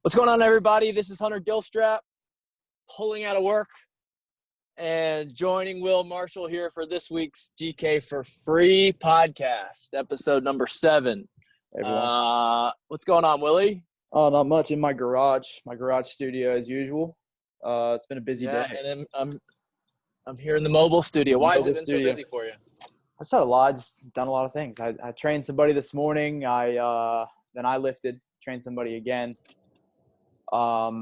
What's going on, everybody? This is Hunter Gilstrap pulling out of work and joining Will Marshall here for this week's GK4FREE podcast, episode number 7. Hey, what's going on, Willie? Oh, not much in my garage studio as usual. It's been a busy day. And I'm here in the mobile studio. Why has it been so busy for you? I said a lot. I just done a lot of things. I trained somebody this morning. Then I lifted, trained somebody again. There's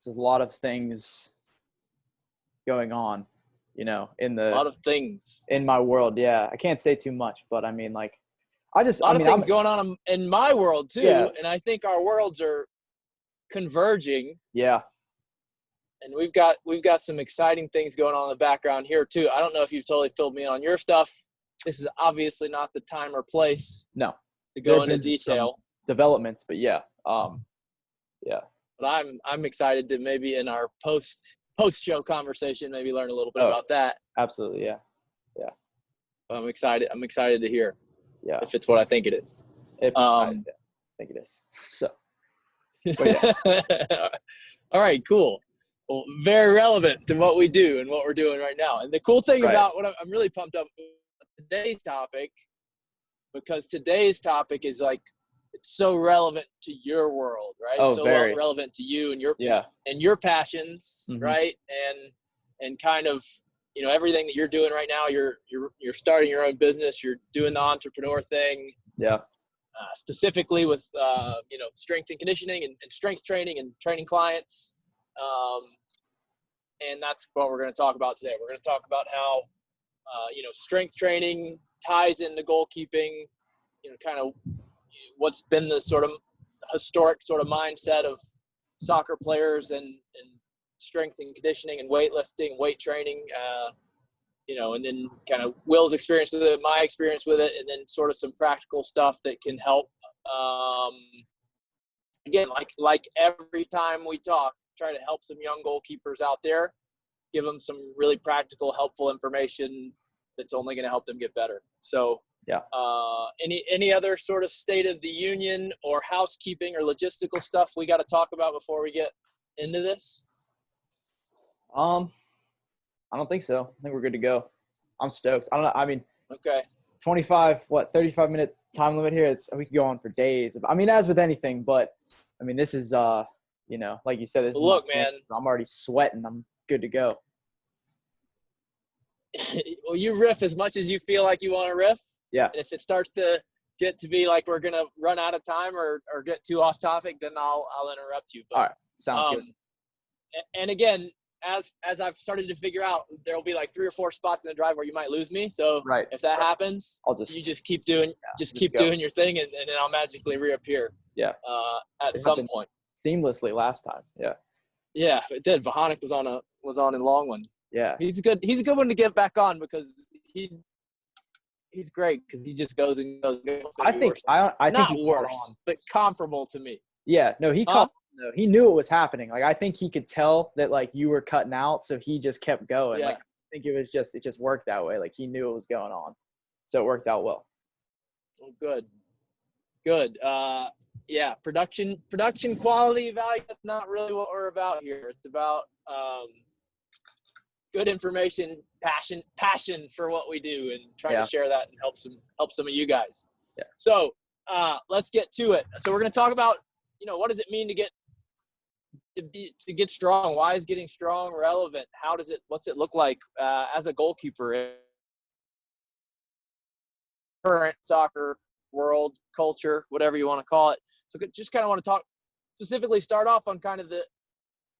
a lot of things going on, in a lot of things in my world. Yeah, I can't say too much, but I mean, like, a lot of things going on in my world too. Yeah. And I think our worlds are converging. Yeah. And we've got some exciting things going on in the background here too. I don't know if you've totally filled me in on your stuff. This is obviously not the time or place. No. To go into detail. Developments, but yeah. Yeah. But I'm excited to maybe in our post-show conversation maybe learn a little bit about that. Absolutely, yeah. Yeah. I'm excited to hear. Yeah. If it's what I think it is. I think it is. So. But yeah. All right, cool. Well, very relevant to what we do and what we're doing right now. And the cool thing about what I'm really pumped up with today's topic, because today's topic is like, it's so relevant to your world, right? Oh, so very relevant to you and your passions, mm-hmm. right? And kind of, everything that you're doing right now. You're starting your own business. You're doing the entrepreneur thing. Yeah. Specifically with strength and conditioning and strength training and training clients. And that's what we're going to talk about today. We're going to talk about how strength training ties into goalkeeping. Kind of what's been the sort of historic sort of mindset of soccer players and strength and conditioning and weightlifting, weight training, and then kind of Will's experience with it, my experience with it, and then sort of some practical stuff that can help. Again, like every time we talk, try to help some young goalkeepers out there, give them some really practical, helpful information that's only going to help them get better. So, yeah. Any other sort of state of the union or housekeeping or logistical stuff we got to talk about before we get into this? I don't think so. I think we're good to go. I'm stoked. I don't know. I mean, okay. 35-minute time limit here. We could go on for days. I mean, as with anything, but I mean, this is, like you said, this look, man, I'm already sweating. I'm good to go. Well, you riff as much as you feel like you want to riff. Yeah. And if it starts to get to be like we're going to run out of time or get too off topic, then I'll interrupt you. But, all right. Sounds good. And again, as I've started to figure out, there will be like 3 or 4 spots in the drive where you might lose me. So if that happens, you just keep doing, doing your thing, and then I'll magically reappear. Yeah. At some point. Seamlessly last time. Yeah. Yeah, it did. Vahanic was on in long one. Yeah. He's a good one to get back on because he's great because he just goes and goes. I think not worse, but comparable to me. Yeah. No, he knew it was happening. Like, I think he could tell that, like, you were cutting out, so he just kept going. Yeah. Like, I think it just worked that way. Like, he knew it was going on, so it worked out well. Well, good. Yeah, production quality value. That's not really what we're about here. It's about good information, passion for what we do, and trying to share that and help some of you guys. Yeah. So let's get to it. So we're going to talk about what does it mean to get strong? Why is getting strong relevant? What's it look like as a goalkeeper in current soccer world, culture, whatever you want to call it. So just kind of want to start off on kind of the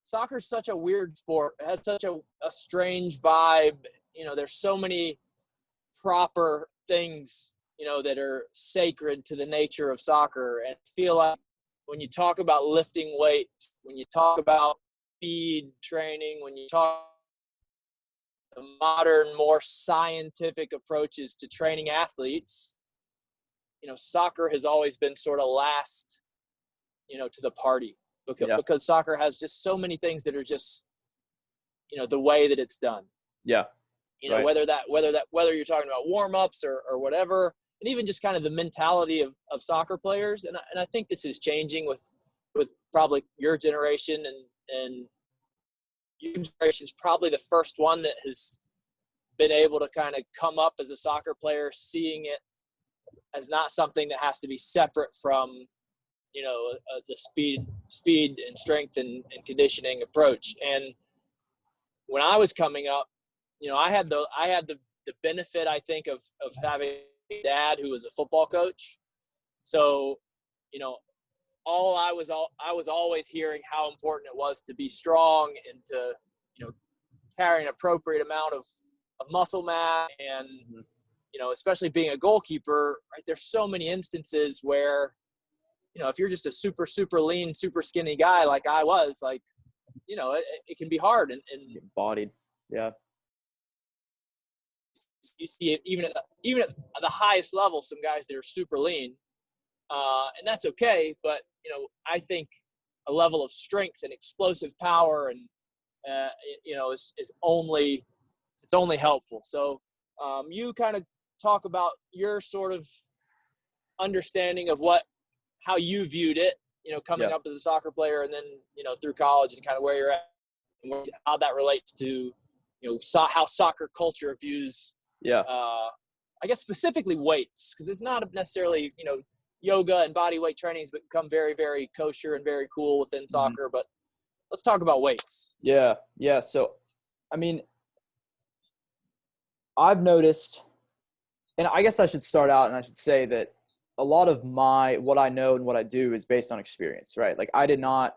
soccer is such a weird sport. It has such a strange vibe. There's so many proper things, that are sacred to the nature of soccer. And I feel like when you talk about lifting weights, when you talk about speed training, when you talk the modern, more scientific approaches to training athletes, soccer has always been sort of last, to the party because soccer has just so many things that are just, the way that it's done. Yeah. Whether you're talking about warm-ups or whatever, and even just kind of the mentality of soccer players. And I think this is changing with with probably your generation and your generation's probably the first one that has been able to kind of come up as a soccer player, seeing it as not something that has to be separate from, the speed and strength and conditioning approach. And when I was coming up, I had the benefit, I think, of having a dad who was a football coach. So, I was always hearing how important it was to be strong and to, carry an appropriate amount of muscle mass. And, especially being a goalkeeper, right, there's so many instances where, if you're just a super, super lean, super skinny guy like I was, like, it can be hard. And bodied. Yeah. You see it even at the highest level, some guys that are super lean, and that's okay. But, I think a level of strength and explosive power and, is only helpful. So you kind of talk about your sort of understanding of how you viewed it, coming up as a soccer player, and then, through college, and kind of where you're at and how that relates to, how soccer culture views, I guess specifically weights, because it's not necessarily, yoga and body weight trainings become very, very kosher and very cool within soccer. But let's talk about weights. Yeah. So, I mean, I've noticed, and I guess I should start out and I should say that a lot of what I know and what I do is based on experience, right? Like, I did not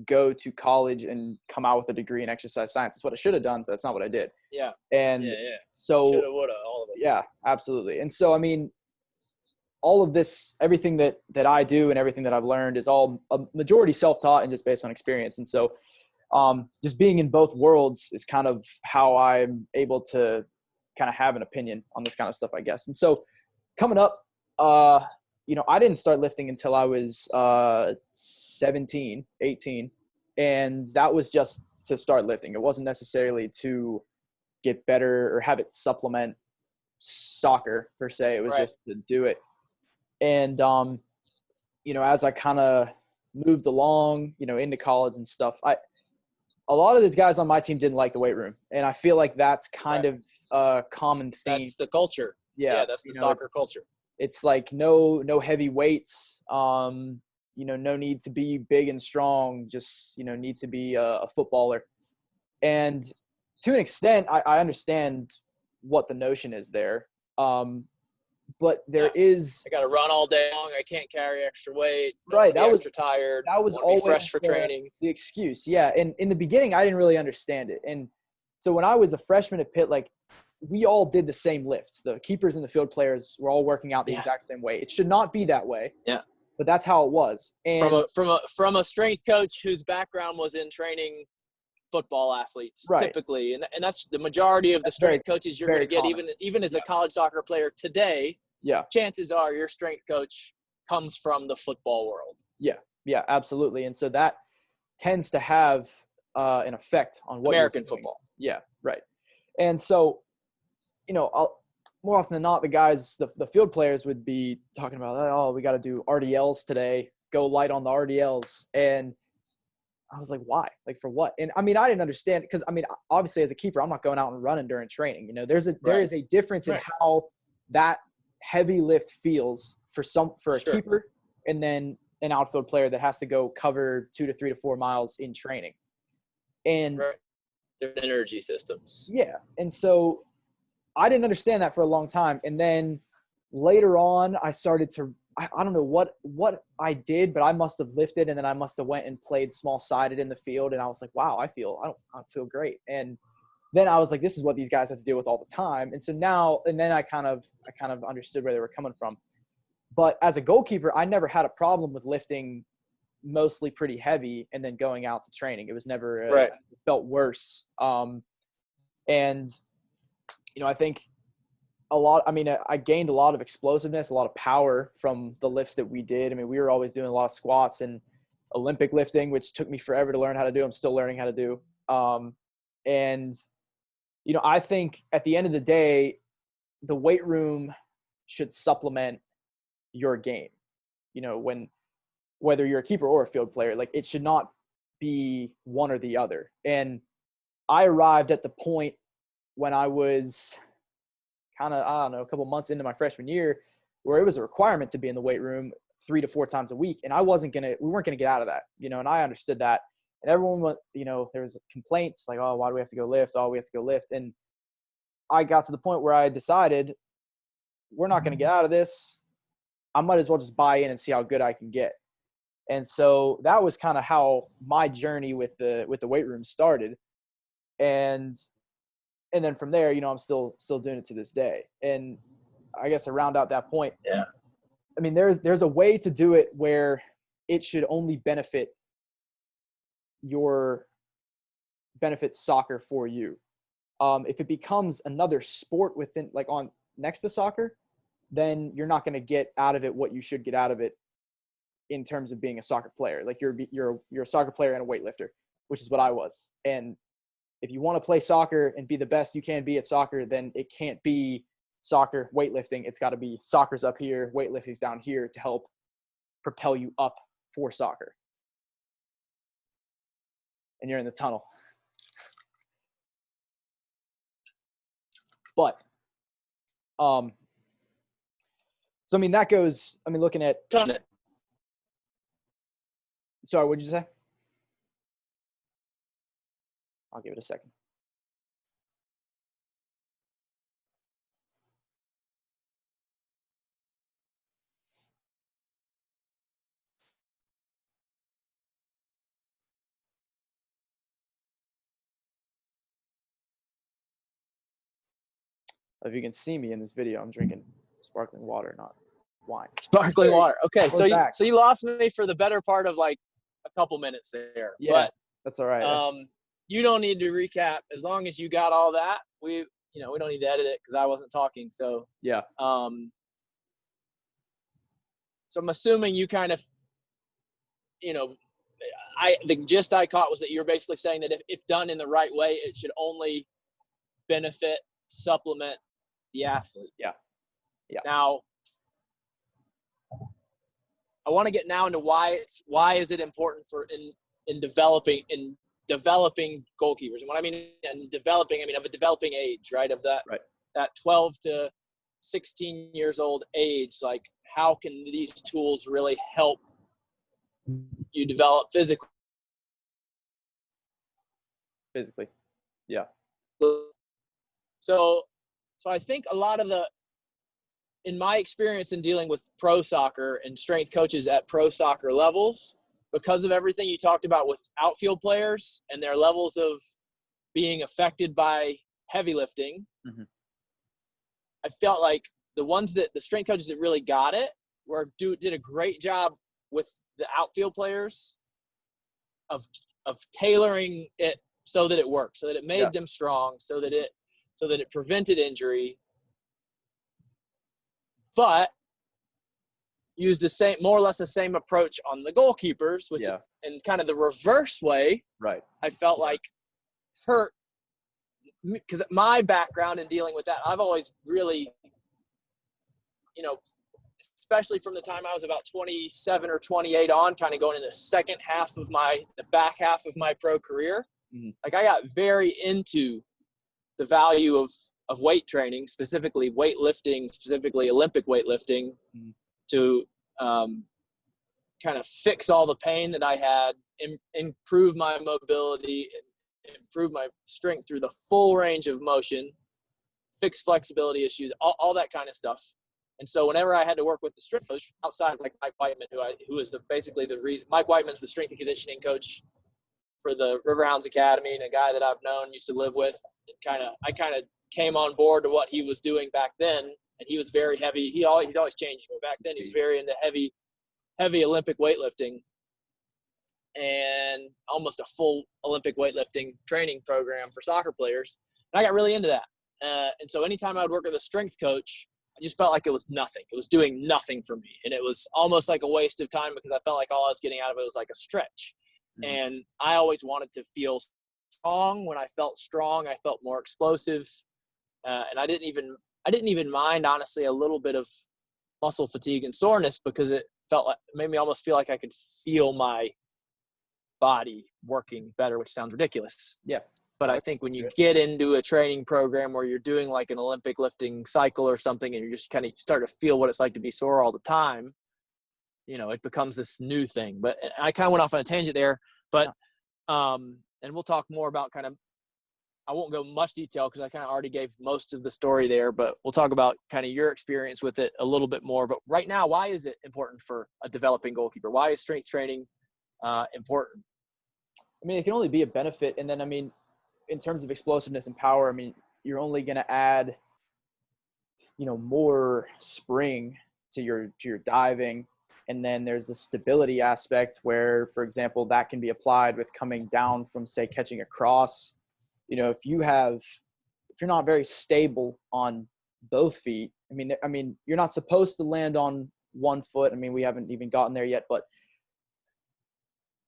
go to college and come out with a degree in exercise science. That's what I should have done, but that's not what I did. Yeah. And so, shoulda, woulda, all of us. Yeah, absolutely. And so, I mean, all of this, everything that I do and everything that I've learned is all a majority self-taught and just based on experience. And so just being in both worlds is kind of how I'm able to kind of have an opinion on this kind of stuff, I guess. And so coming up, I didn't start lifting until I was 17, 18. And that was just to start lifting. It wasn't necessarily to get better or have it supplement soccer per se. It was just to do it. And, as I kind of moved along, into college and stuff, a lot of the guys on my team didn't like the weight room. And I feel like that's kind of a common theme. That's the culture. Yeah, that's the soccer culture. It's like no heavy weights, no need to be big and strong, just, need to be a footballer. And to an extent, I understand what the notion is there. But there is – I got to run all day long. I can't carry extra weight. Right. That was tired. That was always fresh for training. The excuse. Yeah. And in the beginning, I didn't really understand it. And so when I was a freshman at Pitt, like, we all did the same lifts. The keepers and the field players were all working out the exact same way. It should not be that way. Yeah. But that's how it was. And from a strength coach whose background was in training football athletes, typically, and that's the majority of the strength coaches you're going to get, even as a college soccer player today. Yeah, chances are your strength coach comes from the football world. Yeah, absolutely. And so that tends to have an effect on what American football. Yeah, right. And so, more often than not, the guys, the field players would be talking about, oh, we got to do RDLs today, go light on the RDLs. And I was like, why? Like, for what? And I mean, I didn't understand, because I mean, obviously as a keeper, I'm not going out and running during training. There is a difference in how that heavy lift feels for a keeper, and then an outfield player that has to go cover 2 to 3 to 4 miles in training. And different energy systems. Yeah. And so I didn't understand that for a long time. And then later on, I started to, I don't know what I did, but I must have lifted, and then I must have went and played small-sided in the field. And I was like, wow, I don't feel great. And then I was like, this is what these guys have to deal with all the time. And so now, and then I kind of understood where they were coming from. But as a goalkeeper, I never had a problem with lifting mostly pretty heavy and then going out to training. It was never, it felt worse. And, I think I gained a lot of explosiveness, a lot of power from the lifts that we did. I mean, we were always doing a lot of squats and Olympic lifting, which took me forever to learn how to do. I'm still learning how to do. And, I think at the end of the day, the weight room should supplement your game. When whether you're a keeper or a field player. Like, it should not be one or the other. And I arrived at the point when I was kind of, I don't know, a couple months into my freshman year where it was a requirement to be in the weight room 3 to 4 times a week. And we weren't going to get out of that, and I understood that. And everyone, there was complaints like, oh, why do we have to go lift? Oh, we have to go lift. And I got to the point where I decided we're not going to get out of this. I might as well just buy in and see how good I can get. And so that was kind of how my journey with the weight room started. And then from there, I'm still doing it to this day. And I guess to round out that point, yeah, I mean, there's a way to do it where it should only benefit soccer for you. If it becomes another sport within, like, on next to soccer, then you're not going to get out of it what you should get out of it in terms of being a soccer player. Like, you're a soccer player and a weightlifter, which is what I was. And if you want to play soccer and be the best you can be at soccer, then it can't be soccer, weightlifting. It's got to be soccer's up here, weightlifting's down here to help propel you up for soccer. And you're in the tunnel. But, so, I mean, that goes, looking at, sorry, what'd you say? I'll give it a second. If you can see me in this video, I'm drinking sparkling water, not wine. Sparkling water. Okay, so you lost me for the better part of like a couple minutes there. Yeah, but, that's all right. You don't need to recap as long as you got all that. We don't need to edit it because I wasn't talking. So yeah. So I'm assuming you kind of, the gist I caught was that you're basically saying that if done in the right way, it should only benefit, supplement the athlete. Yeah. Now, I want to get now into why is it important for in developing goalkeepers. And what I mean in developing, of a developing age, right? Of that right. that 12 to 16 years old age. Like, how can these tools really help you develop physically? Yeah. So I think a lot of in my experience in dealing with pro soccer and strength coaches at pro soccer levels, because of everything you talked about with outfield players and their levels of being affected by heavy lifting, mm-hmm. I felt like the strength coaches that really got it did a great job with the outfield players of tailoring it so that it worked, so that it made them strong, so that it prevented injury, but used more or less the same approach on the goalkeepers, which in kind of the reverse way, right? I felt like hurt, because my background in dealing with that, I've always really, especially from the time I was about 27 or 28 on, kind of going in the back half of my pro career, mm-hmm. like, I got very into the value of weight training, specifically weightlifting, specifically Olympic weightlifting, mm-hmm. to kind of fix all the pain that I had, improve my mobility, improve my strength through the full range of motion, fix flexibility issues, all that kind of stuff. And so whenever I had to work with the strength coach outside of like Mike Whiteman, who is basically the reason, Mike Whiteman's the strength and conditioning coach for the Riverhounds Academy, and a guy that I've known, used to live with. I kind of came on board to what he was doing back then, and he was very heavy. He's always changing, but back then he was very into heavy Olympic weightlifting, and almost a full Olympic weightlifting training program for soccer players. And I got really into that. And so anytime I would work with a strength coach, I just felt like it was nothing. It was doing nothing for me. And it was almost like a waste of time, because I felt like all I was getting out of it was like a stretch. Mm-hmm. And I always wanted to feel strong. When I felt strong, I felt more explosive. And I didn't even mind, honestly, a little bit of muscle fatigue and soreness, because made me almost feel like I could feel my body working better, which sounds ridiculous. Yeah. But I think when you get into a training program where you're doing like an Olympic lifting cycle or something, and you're just kind of start to feel what it's like to be sore all the time, it becomes this new thing. But I kind of went off on a tangent there, but, and we'll talk more about I won't go much detail because I kind of already gave most of the story there, but we'll talk about kind of your experience with it a little bit more. But right now, why is it important for a developing goalkeeper? Why is strength training important? I mean, it can only be a benefit. And then, I mean, in terms of explosiveness and power, I mean, you're only going to add, more spring to your diving. And then there's the stability aspect where, for example, that can be applied with coming down from, say, catching a cross. If you're not very stable on both feet, I mean, you're not supposed to land on one foot. I mean, we haven't even gotten there yet, but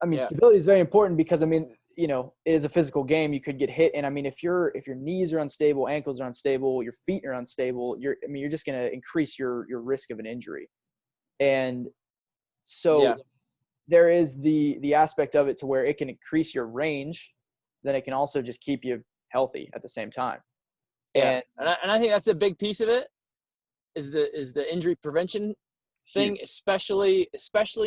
I mean, stability is very important because, I mean, it is a physical game. You could get hit. And I mean, if your knees are unstable, ankles are unstable, your feet are unstable, you're just going to increase your risk of an injury. And so there is the aspect of it to where it can increase your range, then it can also just keep you healthy at the same time. Yeah. And I think that's a big piece of it is the injury prevention thing, especially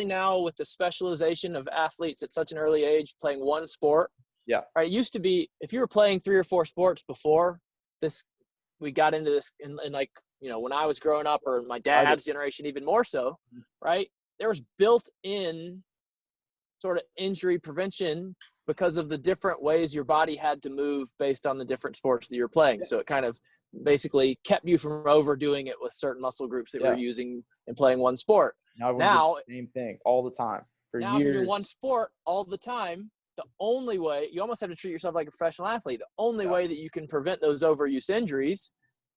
now with the specialization of athletes at such an early age playing one sport. Yeah. Right. It used to be if you were playing 3 or 4 sports before this, we got into this in like, when I was growing up or my dad's generation, even more so, right? There was built in sort of injury prevention because of the different ways your body had to move based on the different sports that you're playing. So it kind of basically kept you from overdoing it with certain muscle groups that we're using and playing one sport. Now same thing all the time for now years. If you're doing one sport all the time, the only way you almost have to treat yourself like a professional athlete. The only way that you can prevent those overuse injuries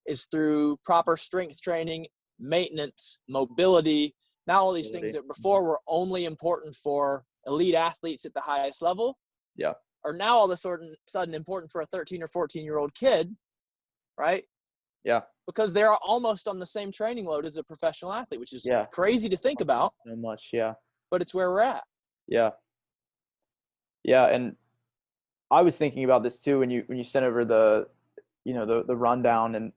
is through proper strength training, maintenance, mobility. Now all these things that before were only important for elite athletes at the highest level are now all of a sudden important for a 13 or 14-year-old kid, right? Yeah. Because they're almost on the same training load as a professional athlete, which is crazy to think about. So much, but it's where we're at. Yeah. Yeah, and I was thinking about this too when you sent over the the rundown and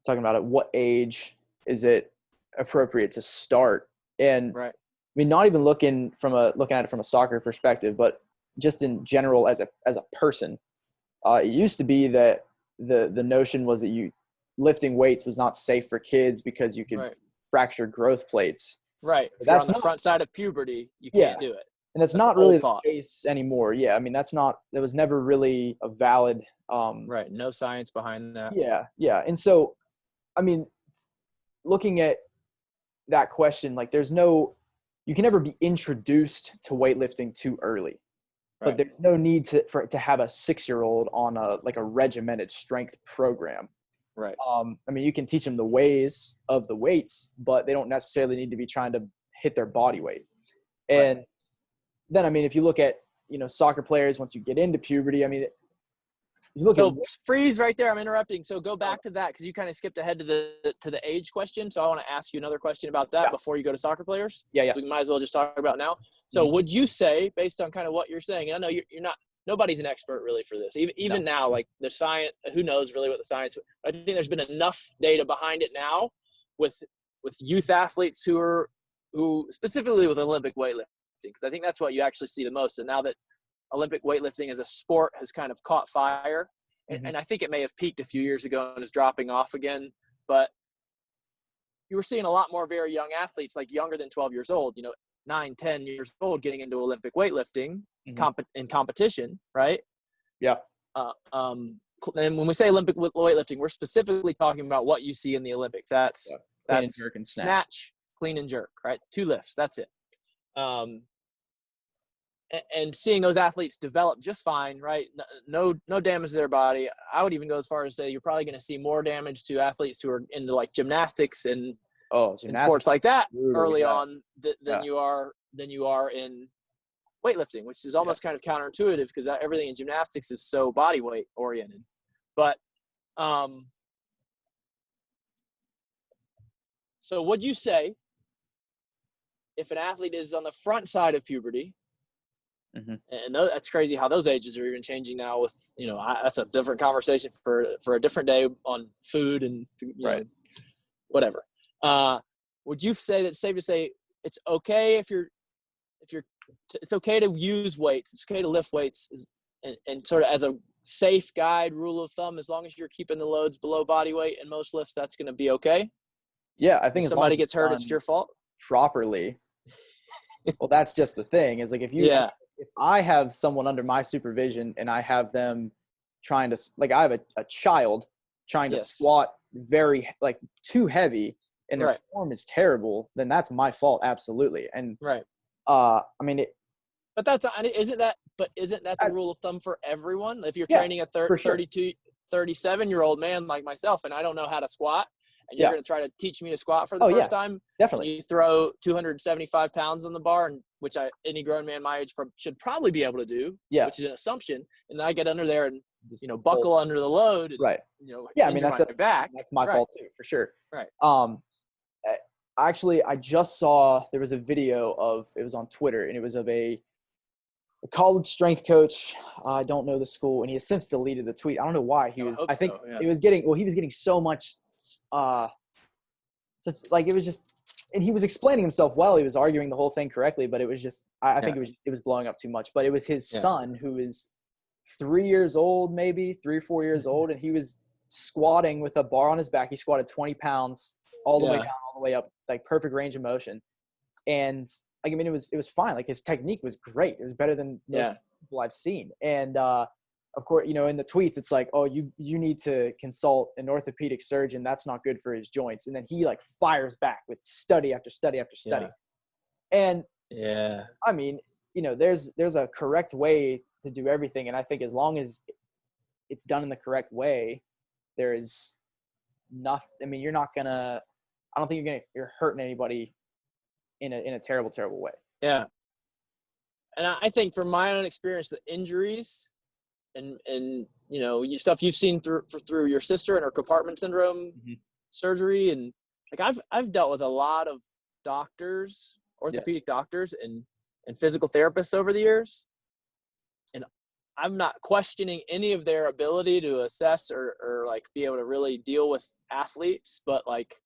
talking about at what age is it appropriate to start. And right. I mean, not even looking at it from a soccer perspective, but just in general as a person. It used to be that the notion was that lifting weights was not safe for kids because you could fracture growth plates. Right. If you're on the front side of puberty, you can't do it. And that's not really the case anymore. Yeah. I mean, that was never really a valid right. No science behind that. Yeah. Yeah. And so, I mean, looking at that question, like you can never be introduced to weightlifting too early. Right. But there's no need to have a 6-year-old on a regimented strength program. Right. I mean, you can teach them the ways of the weights, but they don't necessarily need to be trying to hit their body weight. And then, I mean, if you look at, soccer players, once you get into puberty, I mean, freeze right there. I'm interrupting. So go back to that because you kind of skipped ahead to the age question. So I want to ask you another question about that before you go to soccer players. Yeah. So we might as well just talk about now. So would you say, based on kind of what you're saying, and I know you're not, nobody's an expert really for this. Even now, like the science, who knows really what the science, I think there's been enough data behind it now with youth athletes who specifically with Olympic weightlifting, because I think that's what you actually see the most. And now that Olympic weightlifting as a sport has kind of caught fire, and I think it may have peaked a few years ago and is dropping off again, but you were seeing a lot more very young athletes, like younger than 12 years old, 9, 10 years old, getting into Olympic weightlifting in competition, right? Yeah. And when we say Olympic weightlifting, we're specifically talking about what you see in the Olympics. That's clean and jerk and snatch, clean and jerk, right? 2 lifts, that's it. And seeing those athletes develop just fine, right? No damage to their body. I would even go as far as say you're probably going to see more damage to athletes who are into like gymnastics and sports like that early on than you are in weightlifting, which is almost kind of counterintuitive because everything in gymnastics is so body weight oriented. But so would you say if an athlete is on the front side of puberty, Mm-hmm. and that's crazy how those ages are even changing now with, that's a different conversation for a different day on food and, Right. whatever. Would you say that it's safe to say it's okay if it's okay to use weights, it's okay to lift weights and sort of as a safe guide rule of thumb, as long as you're keeping the loads below body weight in most lifts, that's going to be okay? Yeah, I think If as long somebody as gets hurt, it's your fault? properly. Well, that's just the thing is like if I have someone under my supervision and I have them trying to like I have a child trying to squat very like too heavy and their form is terrible, then that's my fault absolutely. And I mean isn't that the rule of thumb for everyone? If you're training a 32, 37-year-old man like myself and I don't know how to squat, and you're going to try to teach me to squat for the first time, definitely. And you throw 275 pounds on the bar, which any grown man my age should probably be able to do, which is an assumption. And then I get under there and, buckle under the load. And, I mean, that's my fault too, for sure. Right. Actually, I just saw, there was a video it was on Twitter, and it was of a college strength coach. I don't know the school, and he has since deleted the tweet. I don't know why he was, it was getting, he was getting so much, it was just, and he was explaining himself well. He was arguing the whole thing correctly, but it was just, I think it was blowing up too much. But it was his son who is 3 years old, maybe 3 or 4 years old, and he was squatting with a bar on his back. He squatted 20 pounds all the way down, all the way up, like perfect range of motion. And like, I mean, it was fine. Like his technique was great. It was better than most people I've seen. And of course, in the tweets, it's like, oh, you need to consult an orthopedic surgeon. That's not good for his joints. And then he like fires back with study after study after study. And I mean, there's a correct way to do everything. And I think as long as it's done in the correct way, there is nothing. I mean, I don't think you're hurting anybody in a terrible, terrible way. Yeah. And I think from my own experience, the injuries and stuff you've seen through your sister and her compartment syndrome surgery, and like I've dealt with a lot of doctors, orthopedic doctors and physical therapists over the years, and I'm not questioning any of their ability to assess or like be able to really deal with athletes, but like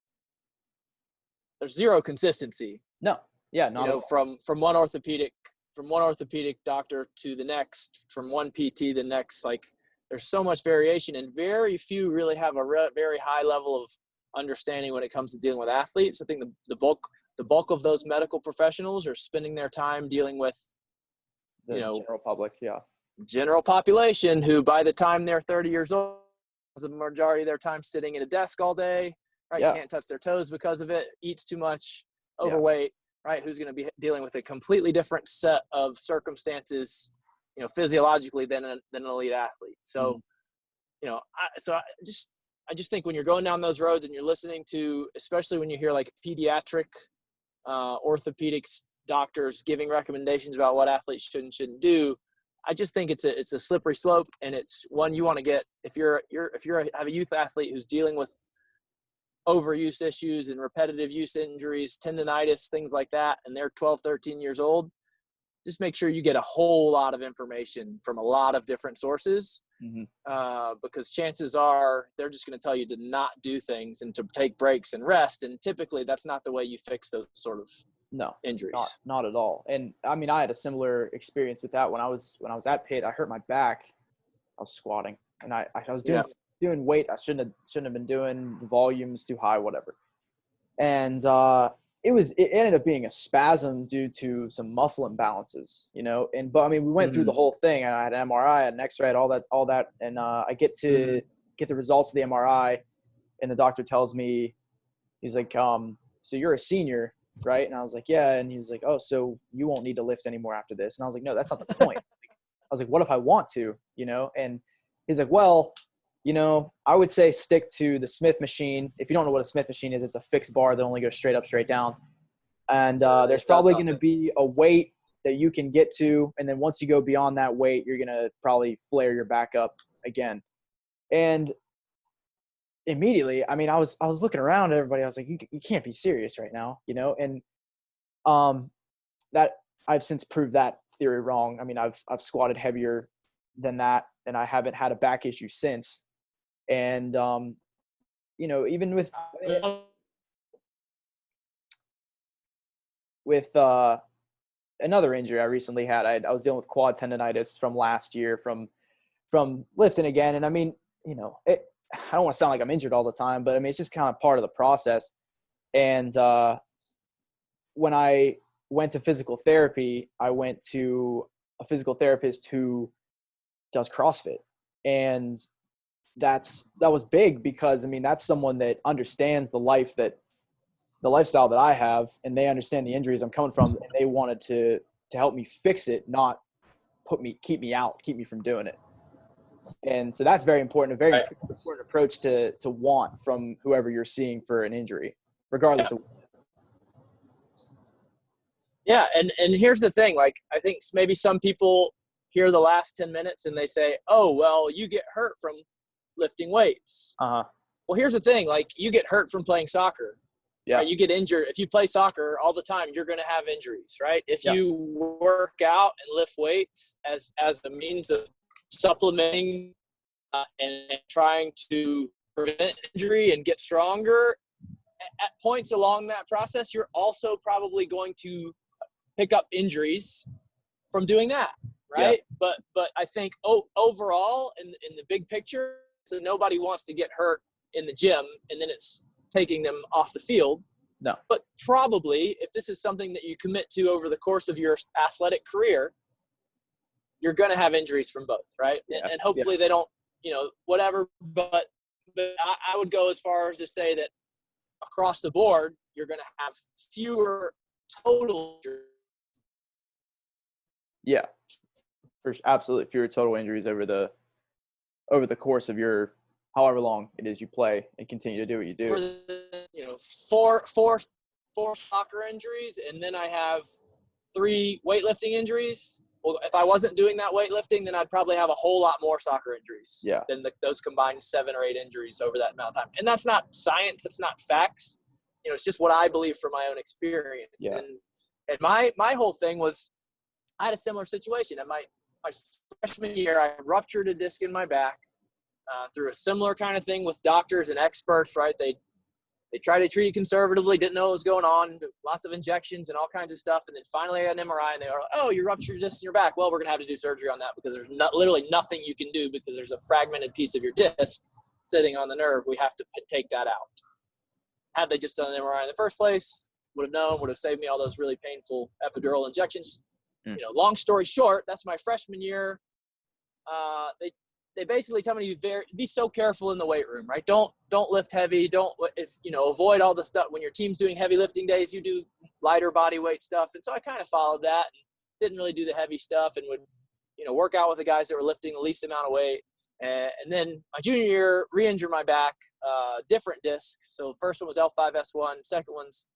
there's zero consistency. No. Yeah, not at all. From one orthopedic doctor to the next, from one PT to the next. Like there's so much variation, and very few really have a very high level of understanding when it comes to dealing with athletes. I think the bulk of those medical professionals are spending their time dealing with the general public, general population, who by the time they're 30 years old, the majority of their time sitting at a desk all day, right? Can't touch their toes because of it, eats too much, overweight. Right, who's going to be dealing with a completely different set of circumstances, physiologically than an elite athlete. So, I just think when you're going down those roads and you're listening to, especially when you hear like pediatric orthopedics doctors giving recommendations about what athletes should and shouldn't do, I just think it's a slippery slope, and it's one you want to get if you have a youth athlete who's dealing with overuse issues and repetitive use injuries, tendonitis, things like that, and they're 12, 13 years old, just make sure you get a whole lot of information from a lot of different sources, because chances are they're just going to tell you to not do things and to take breaks and rest. And typically that's not the way you fix those sort of injuries. Not at all. And I mean, I had a similar experience with that when I was at Pitt. I hurt my back. I was squatting, and I was doing weight I shouldn't have been doing. The volume's too high, whatever. And it ended up being a spasm due to some muscle imbalances, but I mean, we went through the whole thing. I had an MRI, I had an X-ray, I had all that. And I get to get the results of the MRI, and the doctor tells me, he's like, so you're a senior, right? And I was like, yeah. And he's like, oh, so you won't need to lift anymore after this. And I was like, no, that's not the point. I was like, what if I want to, and he's like, well, I would say stick to the Smith machine. If you don't know what a Smith machine is, it's a fixed bar that only goes straight up, straight down. And there's probably going to be a weight that you can get to. And then once you go beyond that weight, you're going to probably flare your back up again. And immediately, I mean, I was looking around at everybody. I was like, you can't be serious right now, And That I've since proved that theory wrong. I mean, I've squatted heavier than that, and I haven't had a back issue since. And even with another injury I recently had, I was dealing with quad tendonitis from last year from lifting again. And I mean, I don't want to sound like I'm injured all the time, but I mean, it's just kind of part of the process. And when I went to physical therapy, I went to a physical therapist who does CrossFit. And that was big because, I mean, that's someone that understands the lifestyle that I have, and they understand the injuries I'm coming from, and they wanted to help me fix it, not keep me from doing it. And so that's very important, a very important approach to want from whoever you're seeing for an injury, regardless of. Yeah, and here's the thing. Like, I think maybe some people hear the last 10 minutes and they say, oh, well, you get hurt from lifting weights. Uh-huh. Well, here's the thing. Like, you get hurt from playing soccer. Yeah. Right? You get injured. If you play soccer all the time, you're going to have injuries, right? If you work out and lift weights as a means of supplementing and trying to prevent injury and get stronger, at points along that process, you're also probably going to pick up injuries from doing that, right? Yeah. But I think overall, in the big picture, so nobody wants to get hurt in the gym and then it's taking them off the field. No. But probably, if this is something that you commit to over the course of your athletic career, you're going to have injuries from both, right? Yeah. And hopefully they don't, whatever. But I would go as far as to say that across the board, you're going to have fewer total injuries. Yeah, absolutely fewer total injuries over the course of your however long it is you play and continue to do what you do. For the, four soccer injuries, and then I have 3 weightlifting injuries. Well, if I wasn't doing that weightlifting, then I'd probably have a whole lot more soccer injuries than those combined 7 or 8 injuries over that amount of time. And that's not science. It's not facts. It's just what I believe from my own experience. Yeah. And my whole thing was, I had a similar situation. At my freshman year, I ruptured a disc in my back through a similar kind of thing with doctors and experts, right? They tried to treat it conservatively, didn't know what was going on, lots of injections and all kinds of stuff. And then finally I got an MRI and they were like, oh, you ruptured your disc in your back. Well, we're going to have to do surgery on that because there's literally nothing you can do because there's a fragmented piece of your disc sitting on the nerve. We have to take that out. Had they just done an MRI in the first place, would have known, would have saved me all those really painful epidural injections. Long story short, that's my freshman year. They basically tell me to be so careful in the weight room, right? Don't lift heavy. Avoid all the stuff. When your team's doing heavy lifting days, you do lighter body weight stuff. And so I kind of followed that and didn't really do the heavy stuff and would, work out with the guys that were lifting the least amount of weight. And then my junior year, re-injured my back, different disc. So first one was L5S1, second one's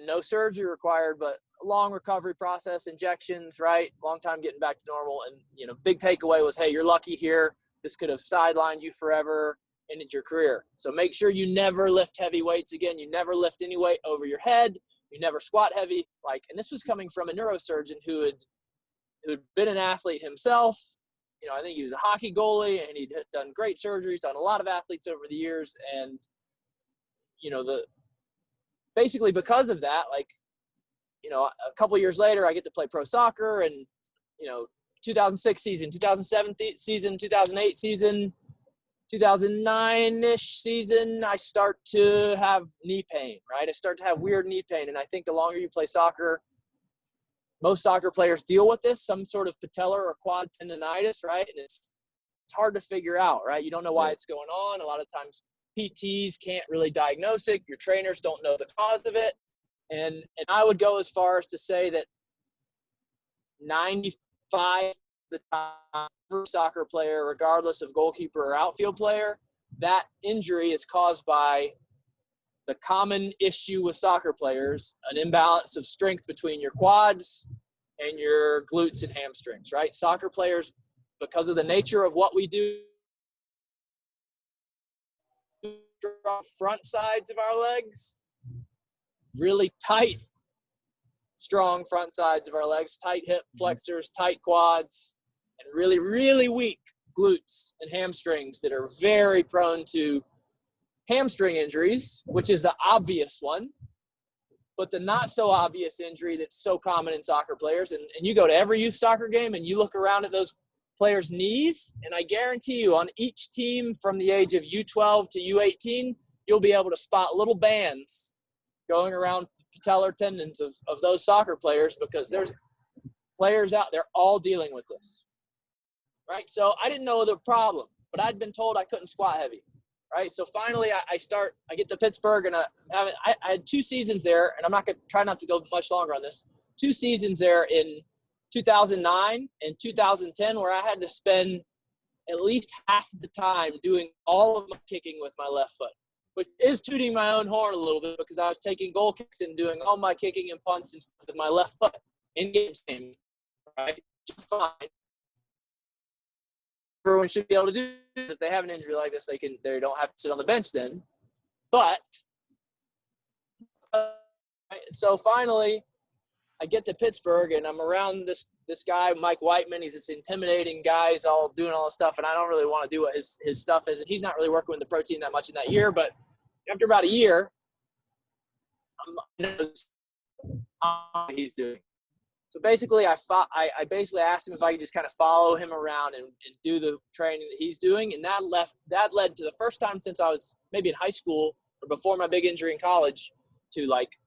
no surgery required, but a long recovery process, injections, right? Long time getting back to normal. And, big takeaway was, hey, you're lucky here. This could have sidelined you forever, ended your career. So make sure you never lift heavy weights again. You never lift any weight over your head. You never squat heavy. And this was coming from a neurosurgeon who'd been an athlete himself. I think he was a hockey goalie and he'd done great surgeries on a lot of athletes over the years. And, basically because of that, a couple of years later, I get to play pro soccer and, 2006 season, 2007 season, 2008 season, 2009-ish season, I start to have knee pain, right? I start to have weird knee pain. And I think the longer you play soccer, most soccer players deal with this, some sort of patellar or quad tendonitis, right? And it's hard to figure out, right? You don't know why it's going on. A lot of times PTs can't really diagnose it. Your trainers don't know the cause of it. And I would go as far as to say that 95% of the time for a soccer player, regardless of goalkeeper or outfield player, that injury is caused by the common issue with soccer players, an imbalance of strength between your quads and your glutes and hamstrings, right? Soccer players, because of the nature of what we do, front sides of our legs, really tight, strong front sides of our legs, tight hip flexors, tight quads, and really, really weak glutes and hamstrings that are very prone to hamstring injuries, which is the obvious one. But the not so obvious injury that's so common in soccer players, and you go to every youth soccer game and you look around at those players' knees, and I guarantee you on each team from the age of U12 to U18, you'll be able to spot little bands going around the patellar tendons of those soccer players, because there's players out there all dealing with this, right? So I didn't know the problem, but I'd been told I couldn't squat heavy. Right. So finally I get to Pittsburgh, and I had 2 seasons there, and I'm not going to try not to go much longer on this. 2 seasons there in 2009 and 2010, where I had to spend at least half the time doing all of my kicking with my left foot, which is tooting my own horn a little bit, because I was taking goal kicks and doing all my kicking and punts and stuff with my left foot in game, right? Just fine. Everyone should be able to do it. If they have an injury like this, they don't have to sit on the bench then. But so finally I get to Pittsburgh, and I'm around this guy, Mike Whiteman. He's this intimidating guy. He's all doing all this stuff, and I don't really want to do what his stuff is. And he's not really working with the protein that much in that year. But after about a year, he's doing. So basically, I basically asked him if I could just kind of follow him around and do the training that he's doing, and that led to the first time since I was maybe in high school or before my big injury in college, to like,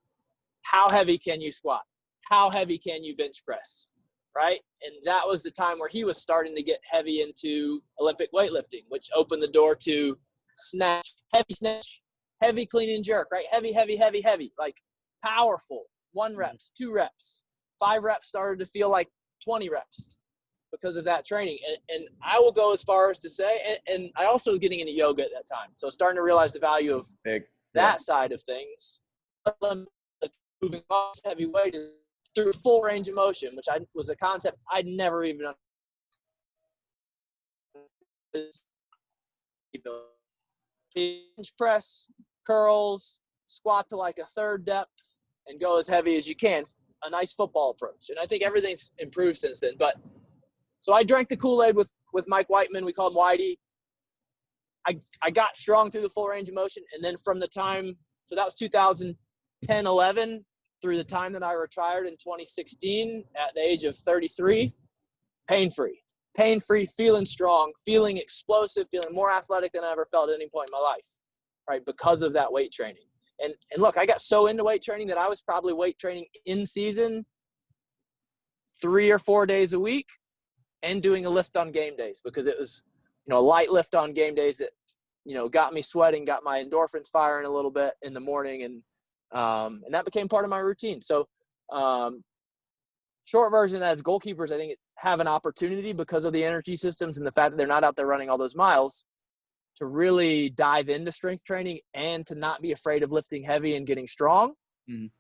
how heavy can you squat? How heavy can you bench press? Right? And that was the time where he was starting to get heavy into Olympic weightlifting, which opened the door to snatch, heavy clean and jerk, right? Heavy, like powerful, 1 reps, 2 reps. 5 reps started to feel like 20 reps because of that training. And I will go as far as to say, and I also was getting into yoga at that time. So starting to realize the value of that side of things. Moving off heavy weight through full range of motion, which was a concept I'd never even understood. Bench press, curls, squat to like a third depth, and go as heavy as you can. A nice football approach. And I think everything's improved since then. But so I drank the Kool-Aid with Mike Whiteman. We called him Whitey. I got strong through the full range of motion. And then from the time, so that was 2010, 11, through the time that I retired in 2016 at the age of 33, pain-free, feeling strong, feeling explosive, feeling more athletic than I ever felt at any point in my life, right? Because of that weight training. And look, I got so into weight training that I was probably weight training in season 3 or 4 days a week, and doing a lift on game days, because it was, a light lift on game days that, got me sweating, got my endorphins firing a little bit in the morning. And that became part of my routine. So short version of that is goalkeepers, I think, have an opportunity because of the energy systems and the fact that they're not out there running all those miles, to really dive into strength training and to not be afraid of lifting heavy and getting strong,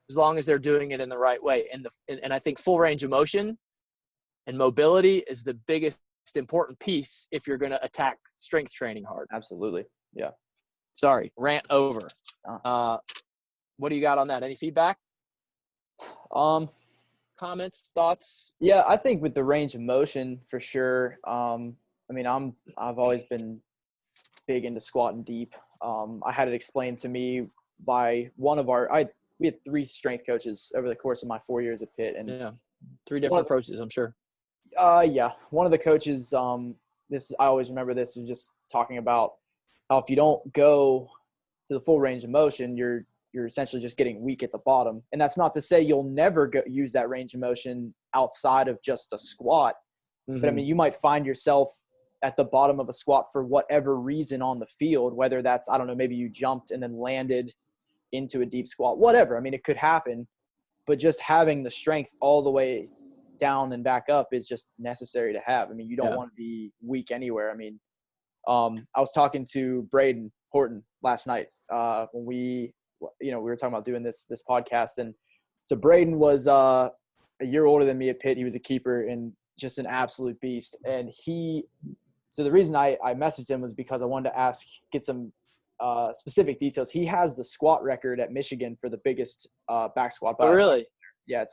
as long as they're doing it in the right way. And I think full range of motion and mobility is the biggest important piece if you're going to attack strength training hard. Absolutely. Yeah. Sorry, rant over. What do you got on that? Any feedback? Comments, thoughts? Yeah, I think with the range of motion, for sure. I've always been big into squatting deep. I had it explained to me by one of we had 3 strength coaches over the course of my 4 years at Pitt, and 3 different approaches, I'm sure. One of the coaches, I always remember this, was just talking about how if you don't go to the full range of motion, you're essentially just getting weak at the bottom. And that's not to say you'll never use that range of motion outside of just a squat. But I mean, you might find yourself at the bottom of a squat for whatever reason on the field, whether that's, I don't know, maybe you jumped and then landed into a deep squat, whatever. I mean, it could happen, but just having the strength all the way down and back up is just necessary to have. I mean, you don't want to be weak anywhere. I mean, I was talking to Braden Horton last night when we were talking about doing this podcast. And so Braden was a year older than me at Pitt. He was a keeper and just an absolute beast. And so the reason I messaged him was because I wanted to get some specific details. He has the squat record at Michigan for the biggest back squat. Oh, really? Yeah,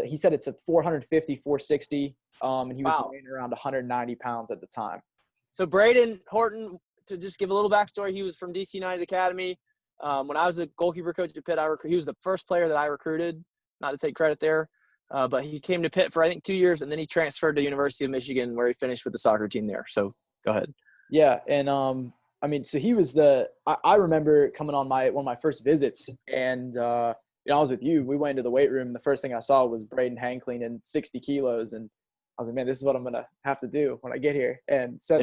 he said it's at 450, 460, and he was Wow. weighing around 190 pounds at the time. So Braden Horton, to just give a little backstory, he was from DC United Academy. When I was a goalkeeper coach at Pitt, he was the first player that I recruited, not to take credit there, but he came to Pitt for, I think, 2 years, and then he transferred to University of Michigan where he finished with the soccer team there. So go ahead. Yeah, and I mean, so he was I remember coming on one of my first visits, and I was with you. We went into the weight room, and the first thing I saw was Braden hang cleaning 60 kilos, and I was like, man, this is what I'm gonna have to do when I get here. And so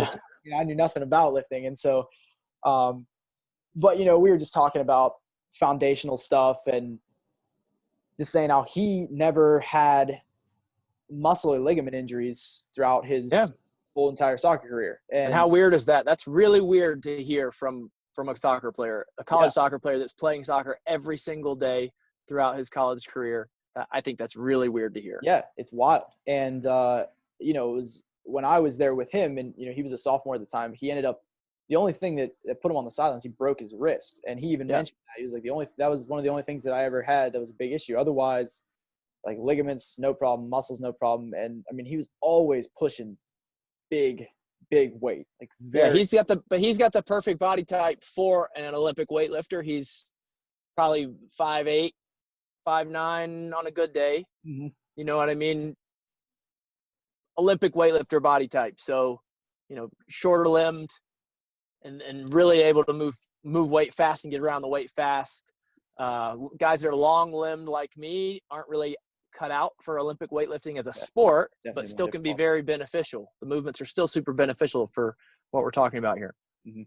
I knew nothing about lifting, and so, but we were just talking about foundational stuff and just saying how he never had muscle or ligament injuries throughout his whole entire soccer career. And how weird is that? That's really weird to hear from a soccer player, a college soccer player that's playing soccer every single day throughout his college career. I think that's really weird to hear. Yeah, it's wild. And, it was when I was there with him and, he was a sophomore at the time, he ended up, the only thing that put him on the sidelines, he broke his wrist. And he even mentioned that. He was like, that was one of the only things that I ever had that was a big issue. Otherwise, like ligaments, no problem, muscles, no problem. And I mean, he was always pushing big weight. Like he's got the perfect body type for an Olympic weightlifter. He's probably 5'8", 5'9" on a good day. Mm-hmm. You know what I mean? Olympic weightlifter body type. So, shorter limbed and really able to move weight fast and get around the weight fast. Guys that are long limbed like me aren't really cut out for Olympic weightlifting as a sport, but still can be very beneficial. The movements are still super beneficial for what we're talking about here. Mm-hmm.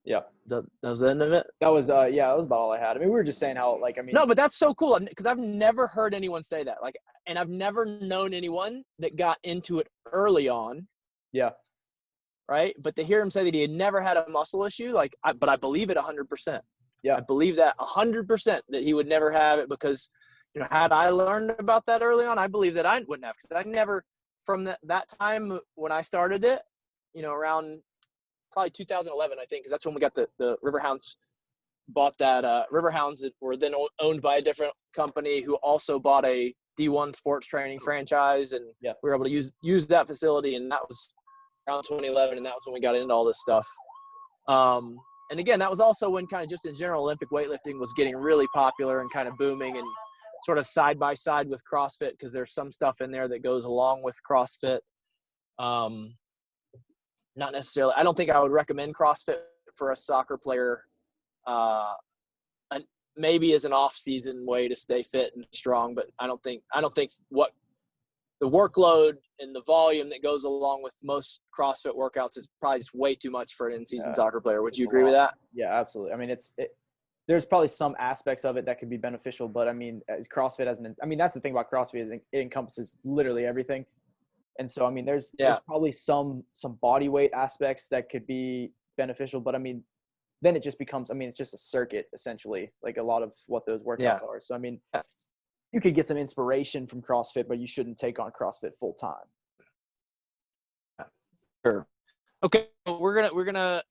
Yeah. That was the end of it? That was that was about all I had. I mean, we were just saying how, No, but that's so cool because I've never heard anyone say that. And I've never known anyone that got into it early on. Yeah. Right? But to hear him say that he had never had a muscle issue, but I believe it 100%. Yeah. I believe that 100% that he would never have it because, had I learned about that early on, I believe that I wouldn't have, because I never, from that time when I started it, around probably 2011, I think, because that's when we got the Riverhounds bought that. Riverhounds that were then owned by a different company who also bought a D1 sports training franchise, and we were able to use that facility, and that was around 2011, and that was when we got into all this stuff. And again, that was also when kind of just in general Olympic weightlifting was getting really popular and kind of booming, and sort of side by side with CrossFit, because there's some stuff in there that goes along with CrossFit. Not necessarily. I don't think I would recommend CrossFit for a soccer player. Maybe as an off-season way to stay fit and strong, but I don't think what the workload and the volume that goes along with most CrossFit workouts is probably just way too much for an in-season soccer player. Would you agree with that? Yeah, absolutely. I mean, there's probably some aspects of it that could be beneficial, but I mean, as CrossFit that's the thing about CrossFit is it encompasses literally everything. And so, I mean, there's probably some body weight aspects that could be beneficial, but I mean, then it just becomes, it's just a circuit essentially, like a lot of what those workouts are. So, I mean, you could get some inspiration from CrossFit, but you shouldn't take on CrossFit full time. Sure. Okay. We're gonna.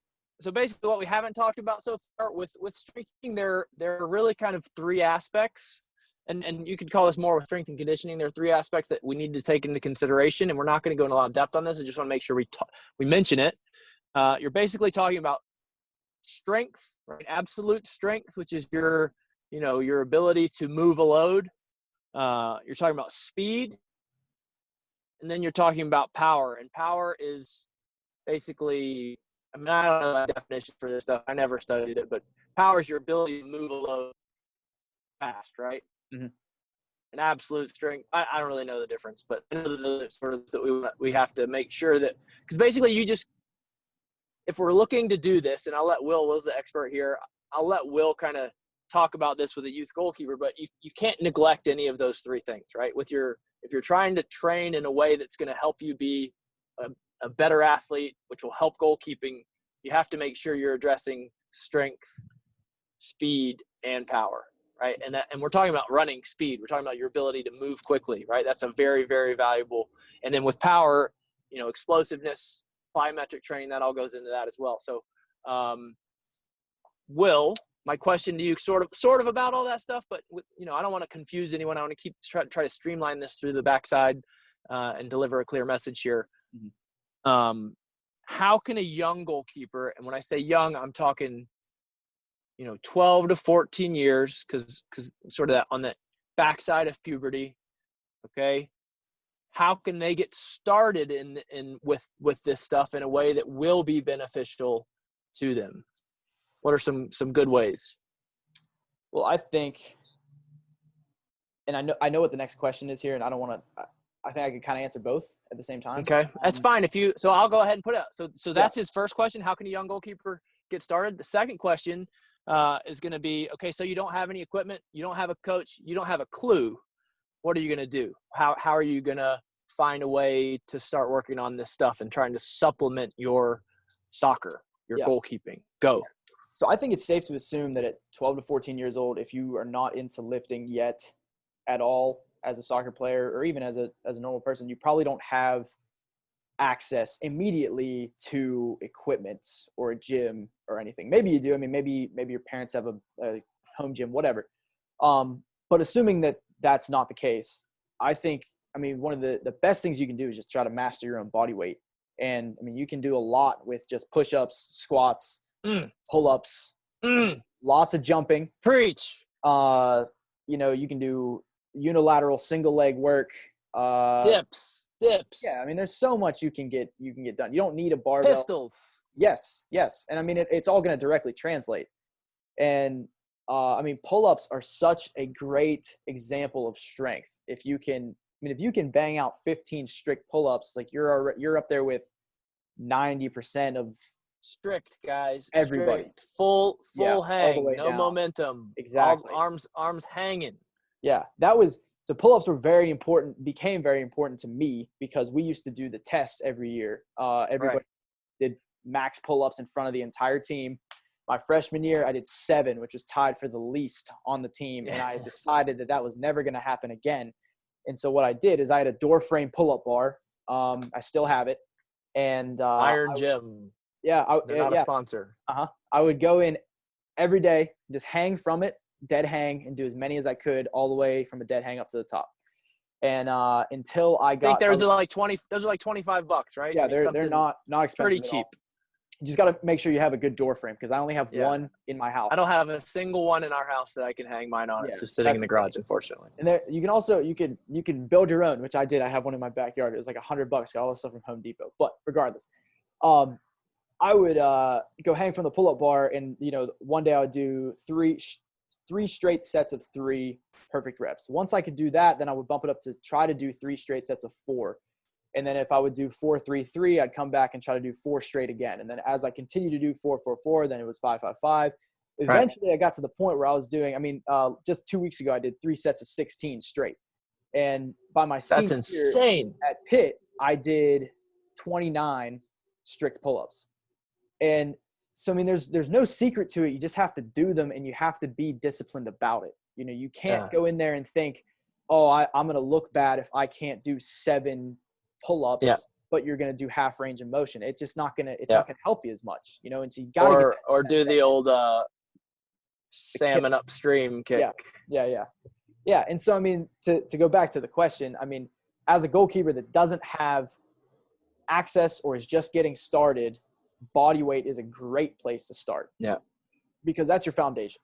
So basically, what we haven't talked about so far with strengthening, there are really kind of three aspects, and you could call this more with strength and conditioning. There are three aspects that we need to take into consideration, and we're not going to go into a lot of depth on this. I just want to make sure we mention it. You're basically talking about strength, right? Absolute strength, which is your ability to move a load. You're talking about speed, and then you're talking about power. And power is basically, I don't know the definition for this stuff. I never studied it, but power is your ability to move a load fast, right? Mm-hmm. And absolute strength, I don't really know the difference, but I know the sort of that we have to make sure that, because basically if we're looking to do this, and Will's the expert here, I'll let Will kind of talk about this with a youth goalkeeper, but you can't neglect any of those three things, right? If you're trying to train in a way that's going to help you be a better athlete, which will help goalkeeping, you have to make sure you're addressing strength, speed, and power, right? And we're talking about running speed. We're talking about your ability to move quickly, right? That's a very, very valuable. And then with power, explosiveness, plyometric training, that all goes into that as well. So, Will, my question to you, sort of about all that stuff, but I don't want to confuse anyone. I want to try to streamline this through the backside and deliver a clear message here. Mm-hmm. How can a young goalkeeper, and when I say young, I'm talking, 12 to 14 years, because sort of that on the backside of puberty, okay? How can they get started with this stuff in a way that will be beneficial to them? What are some good ways? Well, I think, and I know what the next question is here, and I don't want to. I think I could kind of answer both at the same time. Okay, that's fine. So I'll go ahead and put it up. So that's his first question. How can a young goalkeeper get started? The second question is going to be, okay, so you don't have any equipment, you don't have a coach, you don't have a clue. What are you going to do? How are you going to find a way to start working on this stuff and trying to supplement your soccer, your goalkeeping? Go. So I think it's safe to assume that at 12 to 14 years old, if you are not into lifting yet at all as a soccer player, or even as a normal person, you probably don't have access immediately to equipment or a gym or anything. Maybe you do. I mean, maybe your parents have a home gym, whatever. But assuming that that's not the case, I think, one of the best things you can do is just try to master your own body weight. And you can do a lot with just push-ups, squats, pull-ups, lots of jumping. Preach. You can do unilateral single leg work. Dips. Yeah, there's so much you can get done. You don't need a barbell. Pistols. Yes. And it's all going to directly translate. And pull-ups are such a great example of strength. If you can bang out 15 strict pull-ups, like you're up there with 90% of strict guys. Everybody. Strict. Full hang. No down. Momentum. Exactly. Arms hanging. Yeah, so pull-ups became very important to me because we used to do the test every year. Everybody did max pull-ups in front of the entire team. My freshman year, I did 7, which was tied for the least on the team. And I decided that was never going to happen again. And so what I did is I had a door frame pull-up bar. I still have it. And Iron Gym. Yeah. They're not a sponsor. I would go in every day, just hang from it, dead hang, and do as many as I could all the way from a dead hang up to the top. And until I got – I think those are like $25, right? Yeah, they're not expensive. Pretty cheap. You just got to make sure you have a good door frame because I only have one in my house. I don't have a single one in our house that I can hang mine on. It's just sitting in the garage, unfortunately. And there, you can also you can build your own, which I did. I have one in my backyard. It was like $100. Got all this stuff from Home Depot. But regardless, I would go hang from the pull-up bar, and one day I would do three straight sets of 3 perfect reps. Once I could do that, then I would bump it up to try to do 3 straight sets of 4. And then if I would do 4-3-3, I'd come back and try to do 4 straight again. And then as I continued to do 4-4-4, then it was 5-5-5. Eventually, I got to the point where I was doing, just 2 weeks ago, I did 3 sets of 16 straight. And by my senior year at Pitt, I did 29 strict pull-ups. And so, there's no secret to it. You just have to do them, and you have to be disciplined about it. You can't go in there and think, oh, I'm going to look bad if I can't do 7 pull-ups, but you're going to do half range of motion. It's just not going to not going to help you as much, and so you got to or do the old salmon upstream kick. Yeah. And so, to go back to the question, as a goalkeeper that doesn't have access or is just getting started, body weight is a great place to start. Yeah. Because that's your foundation.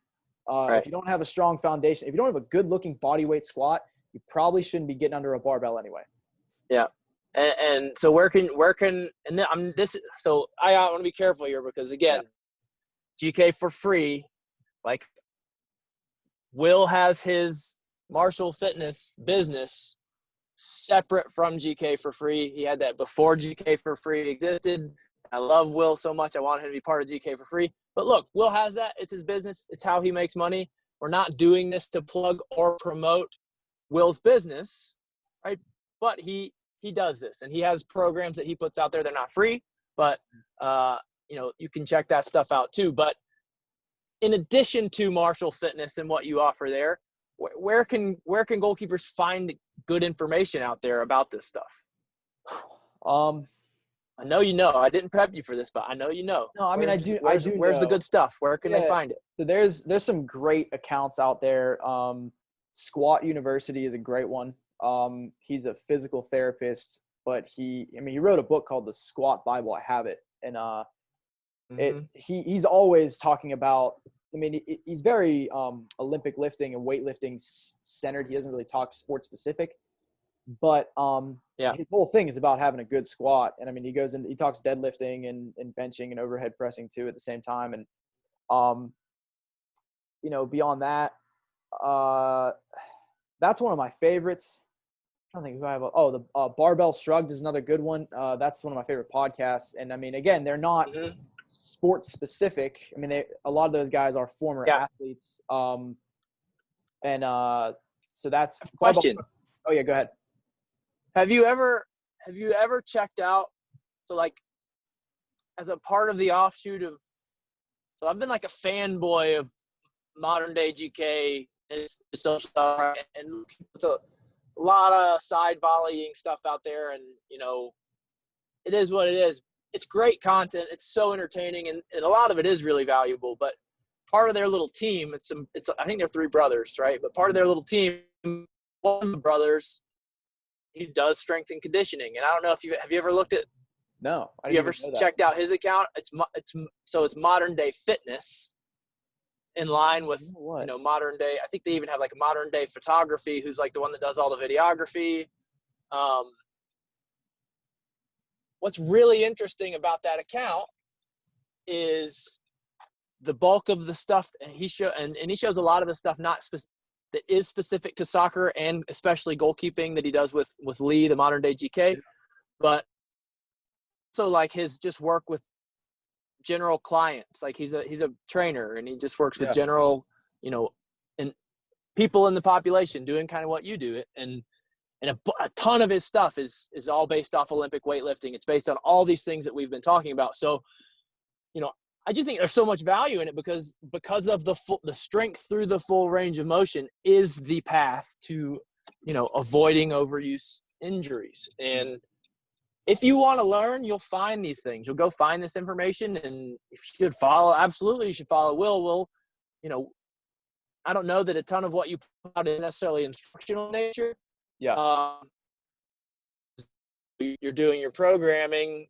If you don't have a strong foundation, if you don't have a good looking body weight squat, you probably shouldn't be getting under a barbell anyway. Yeah. And so where can and then so I want to be careful here because again, GK4FREE, like Will has his Martial Fitness business separate from GK4FREE. He had that before GK4FREE existed. I love Will so much. I want him to be part of GK4FREE. But look, Will has that. It's his business. It's how he makes money. We're not doing this to plug or promote Will's business, right? But he does this, and he has programs that he puts out there. They're not free, but you can check that stuff out too. But in addition to Martial Fitness and what you offer there, where can goalkeepers find good information out there about this stuff? I know you know. I didn't prep you for this, but I know you know. No, I mean, I do Where's the know. good stuff? Where can they Yeah. find it? So there's some great accounts out there. Squat University is a great one. He's a physical therapist, but he wrote a book called The Squat Bible. I have it, and he's always talking about. I mean, he's very Olympic lifting and weightlifting centered. He doesn't really talk sport specific, but his whole thing is about having a good squat. And I mean, he talks deadlifting and benching and overhead pressing too at the same time. And beyond that, that's one of my favorites. I don't think who I have. The Barbell Shrugged is another good one. That's one of my favorite podcasts. And I mean, again, they're not sports specific. I mean, a lot of those guys are former athletes. So that's question. Oh yeah, go ahead. Have you ever checked out? So like, as a part of the offshoot of, so I've been like a fanboy of modern day GK and social stuff, and it's a lot of side volleying stuff out there, and it is what it is. It's great content. It's so entertaining, and a lot of it is really valuable. But part of their little team, I think they're three brothers, right? But part of their little team, one of the brothers, he does strength and conditioning. And I don't know if have you ever looked at? No. Have you ever checked out his account? It's modern day fitness, in line with modern day. I think they even have like modern day photography, who's like the one that does all the videography. What's really interesting about that account is the bulk of the stuff, and he shows a lot of the stuff that is specific to soccer and especially goalkeeping that he does with Lee, the modern day GK, but so like his just work with general clients. Like he's a trainer, and he just works with general, and people in the population doing kind of what you do. And a ton of his stuff is all based off Olympic weightlifting. It's based on all these things that we've been talking about. So, I just think there's so much value in it because of the strength through the full range of motion is the path to, avoiding overuse injuries. And if you want to learn, you'll find these things. You'll go find this information, and you should follow. Absolutely, you should follow Will. Will, I don't know that a ton of what you put out is necessarily instructional in nature. Yeah. You're doing your programming,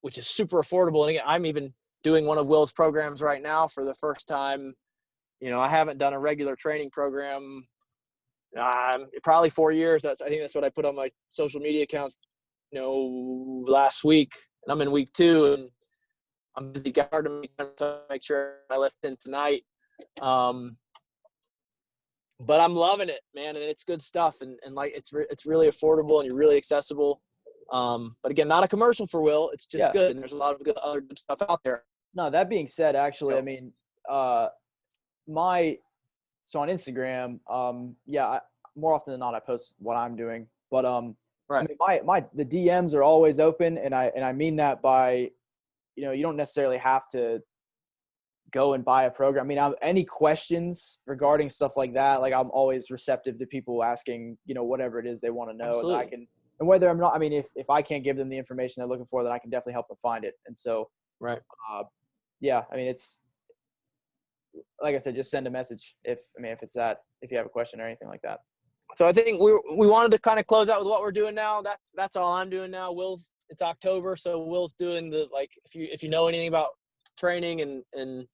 which is super affordable. And again, I'm even doing one of Will's programs right now for the first time. I haven't done a regular training program probably 4 years. I think that's what I put on my social media accounts, last week. And I'm in week 2, and I'm busy guarding to make sure I lift in tonight. But I'm loving it, man, and it's good stuff, and like it's really affordable and you're really accessible. But again, not a commercial for Will. It's just good, and there's a lot of other good stuff out there. No, that being said, actually, I mean, so on Instagram, more often than not, I post what I'm doing. But right. I mean, the DMs are always open, and I mean that by, you don't necessarily have to go and buy a program. I mean, any questions regarding stuff like that, like I'm always receptive to people asking, whatever it is they want to know. Absolutely. And whether I'm not, I mean, if I can't give them the information they're looking for, then I can definitely help them find it. And so, right. I mean, it's like I said, just send a message if you have a question or anything like that. So I think we wanted to kind of close out with what we're doing now. That's all I'm doing now. It's October, so Will's doing if you know anything about training, and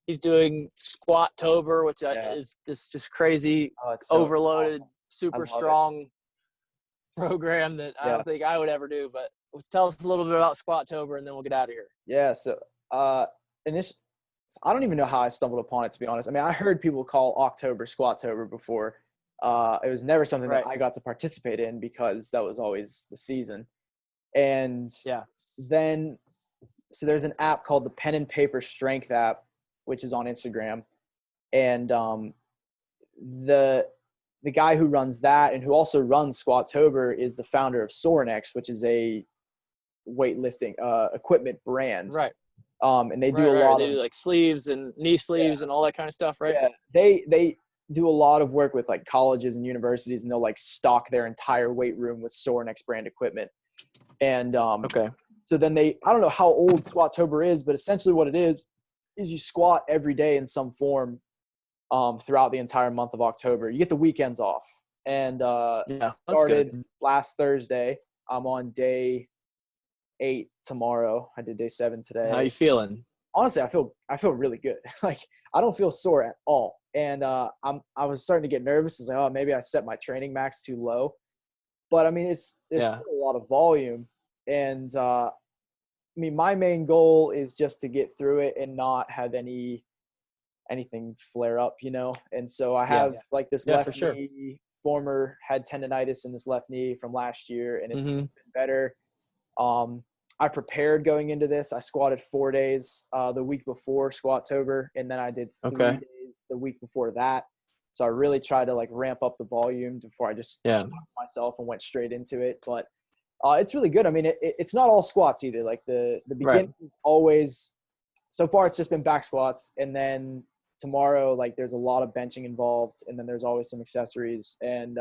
he's doing Squat-tober, which is just crazy, overloaded, super strong program that I don't think I would ever do. But tell us a little bit about Squat-tober, and then we'll get out of here. Yeah. So, I don't even know how I stumbled upon it, to be honest. I mean, I heard people call October Squat-tober before. It was never something that I got to participate in because that was always the season. And then, so there's an app called the Pen and Paper Strength app, which is on Instagram. And the guy who runs that and who also runs Squat-tober is the founder of Sorinex, which is a weightlifting equipment brand. Right. And they do a lot of like sleeves and knee sleeves and all that kind of stuff, right? Yeah. They do a lot of work with like colleges and universities, and they'll like stock their entire weight room with Sorinex brand equipment. And So then I don't know how old Squattober is, but essentially what it is you squat every day in some form throughout the entire month of October. You get the weekends off. And Yeah, that's started good. last Thursday. I'm on day 8 tomorrow. I did day 7 today. How you feeling? Honestly, I feel really good. Like I don't feel sore at all. And I was starting to get nervous. I was like, oh, maybe I set my training max too low. But I mean, there's still a lot of volume. And I mean, my main goal is just to get through it and not have anything flare up, you know? And so I have like this left knee, former had tendonitis in this left knee from last year, and it's been better. I prepared going into this. I squatted 4 days the week before Squattober, and then I did 3 days the week before that. So I really tried to like ramp up the volume before I just shocked myself and went straight into it. But it's really good. I mean, it's not all squats either. Like the beginning is always – so far it's just been back squats, and then tomorrow like there's a lot of benching involved, and then there's always some accessories. And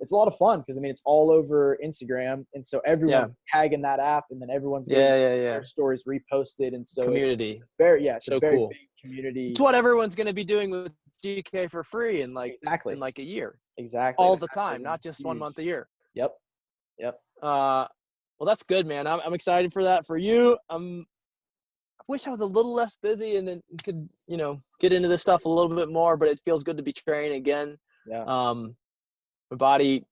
it's a lot of fun because, I mean, it's all over Instagram. And so everyone's tagging that app, and then everyone's getting their stories reposted. And so community. It's very cool. big community. It's what everyone's going to be doing with GK4FREE in like in like a year. Exactly. All the time, not just 1 month a year. Yep. Well, that's good, man. I'm excited for that for you. I wish I was a little less busy and then could, you know, get into this stuff a little bit more, but it feels good to be training again. Yeah. My body,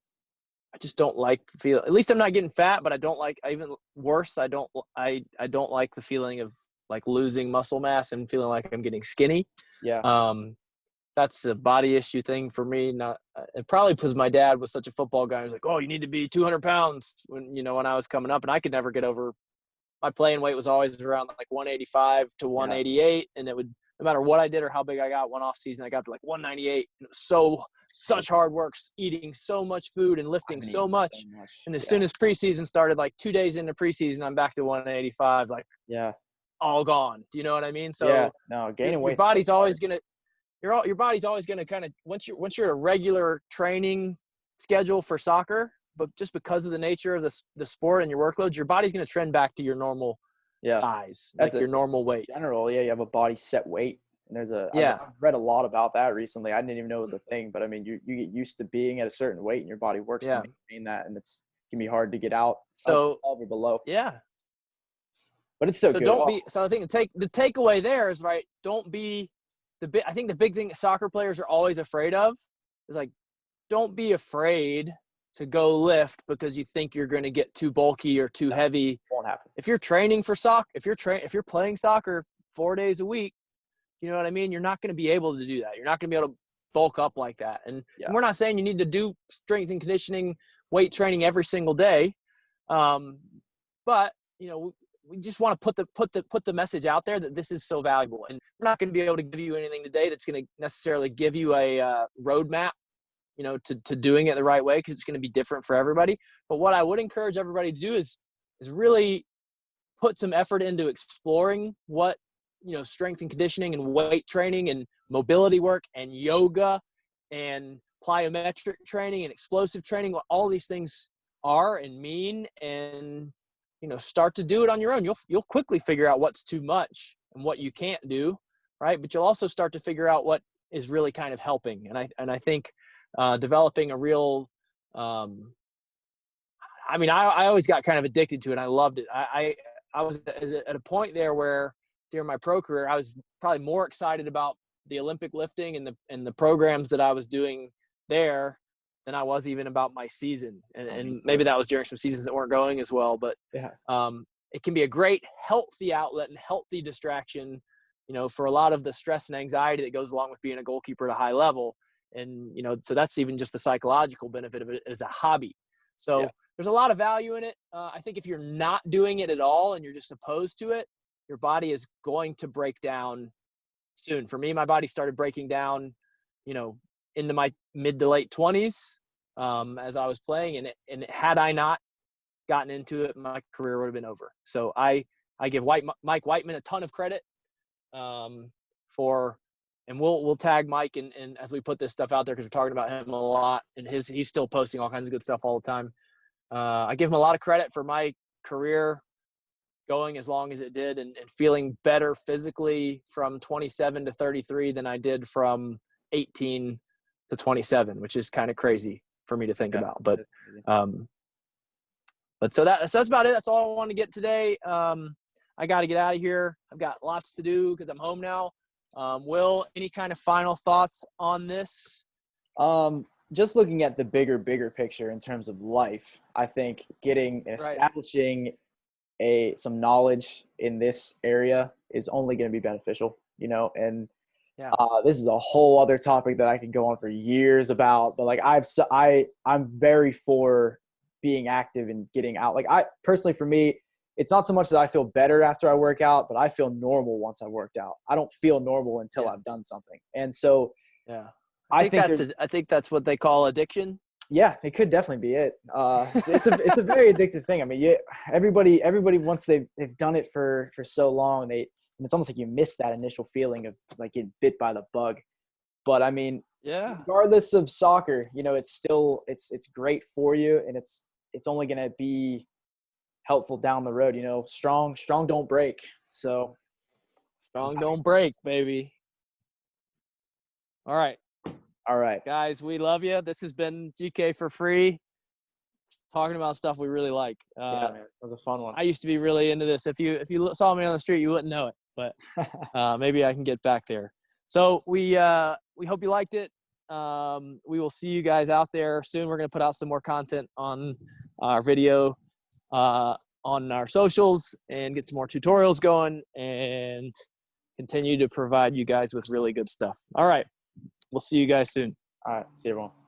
I just don't like the feel. At least I'm not getting fat, but I don't like, even worse, I don't like the feeling of like losing muscle mass and feeling like I'm getting skinny. Yeah. That's a body issue thing for me. Not probably because my dad was such a football guy. He was like, "Oh, you need to be 200 pounds," when I was coming up, and I could never get over. My playing weight was always around like 185 to 188, and it would, no matter what I did or how big I got, one off season I got to like 198. And it was such hard work, eating so much food and lifting so much. And as soon as preseason started, like 2 days into preseason, I'm back to 185, like all gone. Do you know what I mean? So gaining weight. Your body's always gonna. Your body's always going to kind of, once you're at a regular training schedule for soccer, but just because of the nature of the sport and your workloads, your body's going to trend back to your normal size, like your normal weight. In general, you have a body set weight. And I've read a lot about that recently. I didn't even know it was a thing, but I mean, you get used to being at a certain weight and your body works to maintain that, and it can be hard to get out above or below. Yeah. But it's so good. So I think the takeaway there is, right, don't be I think the big thing that soccer players are always afraid of is like, don't be afraid to go lift because you think you're going to get too bulky or too heavy. Won't happen. If you're training for soccer, if you're playing soccer 4 days a week, you know what I mean? You're not going to be able to do that. You're not going to be able to bulk up like that. And we're not saying you need to do strength and conditioning, weight training every single day. But you know, we just want to put the message out there that this is so valuable, and we're not going to be able to give you anything today that's going to necessarily give you a roadmap, you know, to doing it the right way, because it's going to be different for everybody. But what I would encourage everybody to do is really put some effort into exploring what, you know, strength and conditioning and weight training and mobility work and yoga and plyometric training and explosive training, what all these things are and mean, and you know, start to do it on your own. You'll quickly figure out what's too much and what you can't do, right? But you'll also start to figure out what is really kind of helping. And I think developing a real, I mean, I always got kind of addicted to it. I loved it. I was at a point there where during my pro career, I was probably more excited about the Olympic lifting and the programs that I was doing there than I was even about my season. And maybe that was during some seasons that weren't going as well, but it can be a great healthy outlet and healthy distraction, you know, for a lot of the stress and anxiety that goes along with being a goalkeeper at a high level. And, you know, so that's even just the psychological benefit of it as a hobby. So there's a lot of value in it. I think if you're not doing it at all and you're just opposed to it, your body is going to break down soon. For me, my body started breaking down, you know, into my mid to late 20s as I was playing, and had I not gotten into it, my career would have been over. So I give Mike Whiteman a ton of credit for, and we'll tag Mike and as we put this stuff out there, because we're talking about him a lot, and he's still posting all kinds of good stuff all the time. I give him a lot of credit for my career going as long as it did and feeling better physically from 27 to 33 than I did from 18 to 27, which is kind of crazy for me to think about. But so that's about it. That's all I want to get today. I got to get out of here. I've got lots to do because I'm home now. Will, any kind of final thoughts on this? Just looking at the bigger picture in terms of life, I think establishing some knowledge in this area is only going to be beneficial, and this is a whole other topic that I could go on for years about, but like I'm very for being active and getting out. Like personally, for me, it's not so much that I feel better after I work out, but I feel normal once I worked out. I don't feel normal until I've done something. And so I think that's what they call addiction. Yeah, it could definitely be it. It's a very addictive thing. I mean, everybody once they've done it for so long, it's almost like you miss that initial feeling of like getting bit by the bug. But I mean, regardless of soccer, it's still it's great for you, and it's only going to be helpful down the road. Strong don't break. So strong don't break, baby. All right, guys, we love you. This has been GK4FREE, talking about stuff we really like. Man, it was a fun one. I used to be really into this. If you saw me on the street, you wouldn't know it, but maybe I can get back there. So we hope you liked it. We will see you guys out there soon. We're going to put out some more content on our video, on our socials, and get some more tutorials going and continue to provide you guys with really good stuff. All right. We'll see you guys soon. All right. See you, everyone.